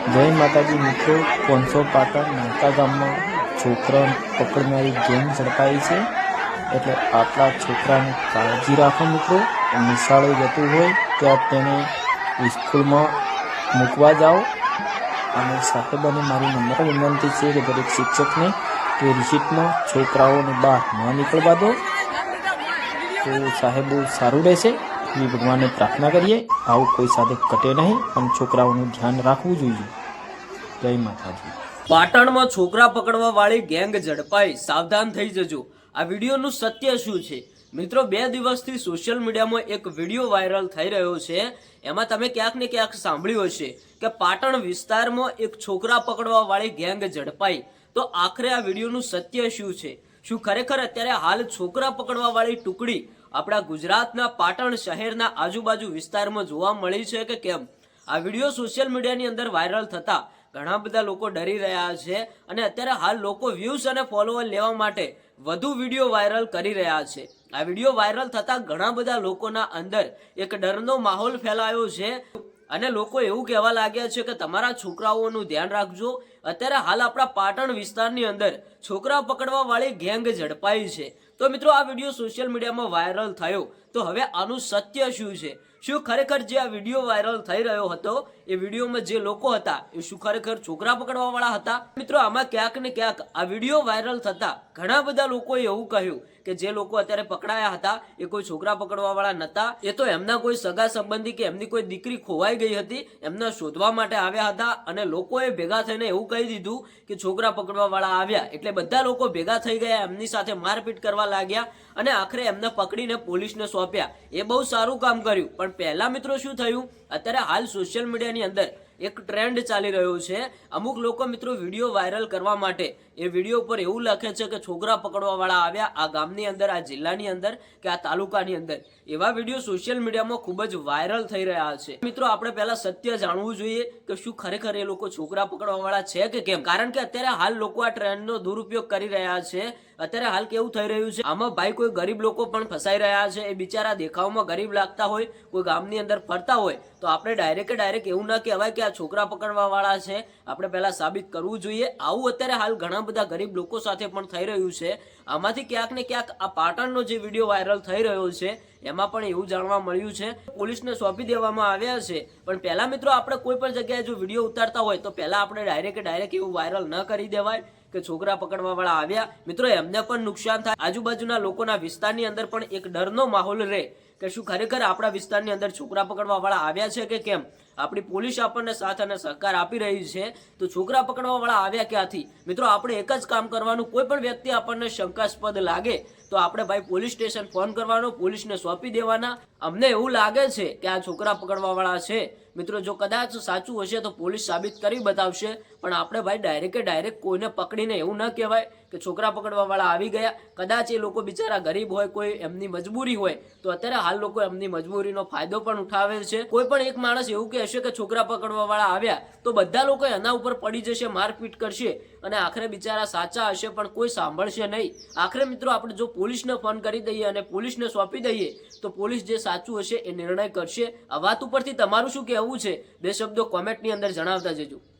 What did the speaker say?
જય માતાજી મિત્રો, પોંસો પાટણ નાકા ગામમાં છોકરા પકડનારી ગેંગ ઝડપાઈ છે. એટલે આપણા છોકરાને કાળજી રાખો મિત્રો. નિશાળે જતું હોય ત્યાં તેને સ્કૂલમાં મૂકવા જાઓ. અને સાહેબોને મારી નમ્ર વિનંતી છે કે દરેક શિક્ષકને કે રિસીટમાં છોકરાઓને બહાર ન નીકળવા દો, તો સાહેબો સારું રહેશે. એ ભગવાનને પ્રાર્થના કરીએ આવું કોઈ સાથે ઘટે નહીં, પણ છોકરાઓનું ધ્યાન રાખવું જોઈએ. જય માતાજી. પાટણમાં છોકરા પકડવા વાળી ગેંગ ઝડપાઈ, સાવધાન થઈ જજો. આ વિડીયોનું સત્ય શું છે મિત્રો? 2 દિવસથી સોશિયલ મીડિયામાં એક વિડીયો વાયરલ થઈ રહ્યો છે. એમાં તમે ક્યાંક ને ક્યાંક સાંભળ્યું હશે કે પાટણ વિસ્તારમાં એક છોકરા પકડવા વાળી ગેંગ ઝડપાઈ. તો આખરે આ વિડીયોનું સત્ય શું છે? શું ખરેખર અત્યારે હાલ છોકરા પકડવા વાળી ટુકડી આપણા ગુજરાતના પાટણ શહેરના આજુબાજુ વિસ્તારમાં જોવા મળી છે કે કેમ? આ વિડીયો સોશિયલ મીડિયાની અંદર વાયરલ થતા ઘણા બધા લોકો ડરી રહ્યા છે અને અત્યારે હાલ લોકો વ્યૂઝ અને ફોલોઅર લેવા માટે વધુ વિડીયો વાયરલ કરી રહ્યા છે. આ વિડીયો વાયરલ થતા ઘણા બધા લોકોના અંદર એક ડરનો માહોલ ફેલાયો છે અને લોકો એવું કહેવા લાગ્યા છે કે તમારા છોકરાઓનું ધ્યાન રાખજો. અત્યારે હાલ આપણા પાટણ વિસ્તારની અંદર છોકરા પકડવા વાળી ગેંગ ઝડપાઈ છે. તો મિત્રો, આ વિડીયો સોશિયલ મીડિયામાં વાયરલ થયો, તો હવે આનું સત્ય શું છે? શું ખરેખર જે આ વિડીયો વાયરલ થઈ રહ્યો હતો એ વિડીયોમાં જે લોકો હતા એ શું ખરેખર છોકરા પકડવા વાળા હતા? મિત્રો, આમાં ક્યાંક ને ક્યાંક આ વિડીયો વાયરલ થતા ઘણા બધા લોકોએ એવું કહ્યું કે જે લોકો અત્યારે પકડાયા હતા એ કોઈ છોકરા પકડવા વાળા નતા. એ તો એમના કોઈ સગા સંબંધી કે એમની કોઈ દીકરી ખોવાઈ ગઈ હતી, એમને શોધવા માટે આવ્યા હતા અને લોકોએ ભેગા થઈને એવું કહી દીધું કે છોકરા પકડવા વાળા આવ્યા. એટલે બધા લોકો ભેગા થઈ ગયા, એમની સાથે મારપીટ કરવા લાગ્યા અને આખરે એમને પકડીને પોલીસને સોંપ્યા. એ બહુ સારું કામ કર્યું. પણ પહેલા મિત્રો શું થયું, અત્યારે હાલ સોશિયલ મીડિયાની અંદર એક ટ્રેન્ડ ચાલી રહ્યો છે. અમુક લોકો મિત્રો વિડીયો વાયરલ કરવા માટે એ વિડીયો ઉપર એવું લખે છે કે છોકરા પકડવા વાળા આવ્યા આ ગામની અંદર, આ જિલ્લાની અંદર કે આ તાલુકાની અંદર. એવા વિડીયો સોશિયલ મીડિયામાં ખૂબ જ વાયરલ થઈ રહ્યા છે. મિત્રો, આપણે પહેલા સત્ય જાણવું જોઈએ કે શું ખરેખર એ લોકો છોકરા પકડવા વાળા છે કે કેમ? કારણ કે અત્યારે હાલ લોકો આ ટ્રેન્ડનો દુરુપયોગ કરી રહ્યા છે. અત્યારે હાલ કેવું થઈ રહ્યું છે, આમાં ભાઈ કોઈ ગરીબ લોકો પણ ફસાઈ રહ્યા છે. એ બિચારા દેખાવમાં ગરીબ લાગતા હોય, કોઈ ગામની અંદર ફરતા હોય, તો આપણે ડાયરેક્ટ એવું ના કહેવાય કે આ છોકરા પકડવા વાળા છે. આપણે પહેલા સાબિત કરવું જોઈએ. આવું અત્યારે હાલ ઘણા બધા ગરીબ લોકો સાથે પણ થઈ રહ્યું છે. આમાંથી ક્યાંક ને ક્યાંક આ પાટણનો જે વિડીયો વાયરલ થઈ રહ્યો છે એમાં પણ એવું જાણવા મળ્યું છે પોલીસને સોંપી દેવામાં આવ્યા છે. પણ પહેલા મિત્રો, આપણે કોઈ પણ જગ્યાએ જો વિડીયો ઉતારતા હોય તો પહેલા આપણે ડાયરેક્ટ એવું વાયરલ ન કરી દેવાય કે છોકરા પકડવા વાળા આવ્યા. મિત્રો, એમને પણ નુકસાન થાય, આજુબાજુના લોકોના વિસ્તારની અંદર પણ એક ડરનો માહોલ રહે કે શું ખરેખર આપણા વિસ્તારની અંદર છોકરા પકડવા વાળા આવ્યા છે કે કેમ? આપણી પોલીસ આપણને સાથ અને સહકાર આપી રહી છે, તો છોકરા પકડવા વાળા આવ્યા ક્યાંથી? મિત્રો, આપણે એક જ કામ કરવાનું, કોઈ પણ વ્યક્તિ આપણને શંકાસ્પદ લાગે તો આપણે ભાઈ પોલીસ સ્ટેશન ફોન કરવાનો, પોલીસને સોંપી દેવાના. અમને એવું લાગે છે કે આ છોકરા પકડવા વાળા છે. મિત્રો, જો કદાચ સાચું હશે તો પોલીસ સાબિત કરી બતાવશે. પણ આપણે ભાઈ ડાયરેક્ટ કોઈને પકડીને એવું ન કહેવાય કે છોકરા પકડવા વાળા આવી ગયા. કદાચ એ લોકો બિચારા ગરીબ હોય, કોઈ એમની મજબૂરી હોય, તો અત્યારે હાલ લોકો એમની મજબૂરીનો ફાયદો પણ ઉઠાવે છે. કોઈ પણ એક માણસ એવું કહેશે કે છોકરા પકડવા વાળા આવ્યા તો બધા લોકો એના ઉપર પડી જશે, મારપીટ કરશે અને આખરે બિચારા સાચા હશે પણ કોઈ સાંભળશે નહીં. આખરે મિત્રો, આપણે જો પોલીસને ફોન કરી દઈએ અને પોલીસને સોંપી દઈએ તો પોલીસ જે સાચું હશે એ નિર્ણય કરશે. આ વાત ઉપરથી તમારું શું કહેવું છે? 2 શબ્દો કોમેન્ટની અંદર જણાવતા જજો.